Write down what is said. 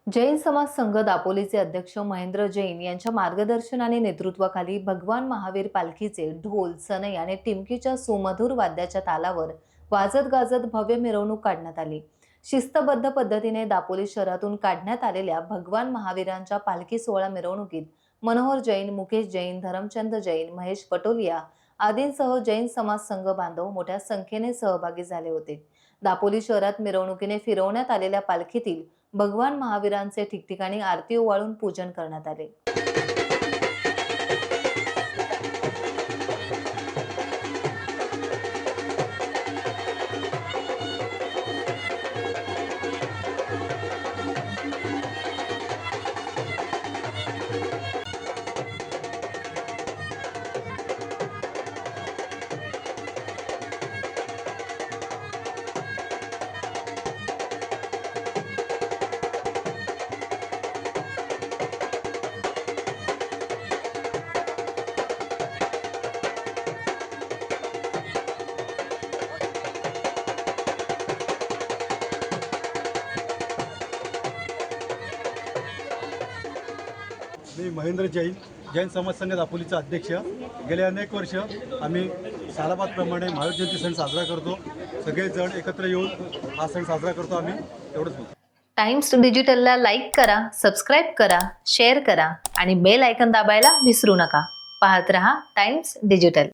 जैन समाज संघ दापोलीचे अध्यक्ष महेंद्र जैन यांच्या मार्गदर्शनाने नेतृत्वाखाली भगवान महावीर पालखीचे ढोल, सनई आणि टिमकीच्या सुमधुर वाद्याच्या तालावर वाजत गाजत भव्य मिरवणूक काढण्यात आली। शिस्तबद्ध पद्धतीने दापोली शहरातून काढण्यात आलेल्या भगवान महावीरांच्या पालखी सोहळा मिरवणुकीत मनोहर जैन, मुकेश जैन, धरमचंद जैन, महेश पटोलिया आदींसह जैन समाज संघ बांधव मोठ्या संख्येने सहभागी झाले होते। दापोली शहरात मिरवणुकीने फिरवण्यात आलेल्या पालखीतील भगवान महावीरांचे ठिकठिकाणी आरती ओवाळून पूजन करण्यात आले। मी महेंद्र जैन, जैन समाज संघ दापोलीचा अध्यक्ष। गेले अनेक वर्ष आम्ही सालाबादप्रमाणे महावीर जयंती सण साजरा करतो। सगळेजण एकत्र येऊन हा सण साजरा करतो आम्ही। एवढंच बोलतो। टाइम्स डिजिटलला लाईक करा, सबस्क्राईब करा, शेअर करा आणि बेल आयकॉन दाबायला विसरू नका। पाहत रहा टाइम्स डिजिटल।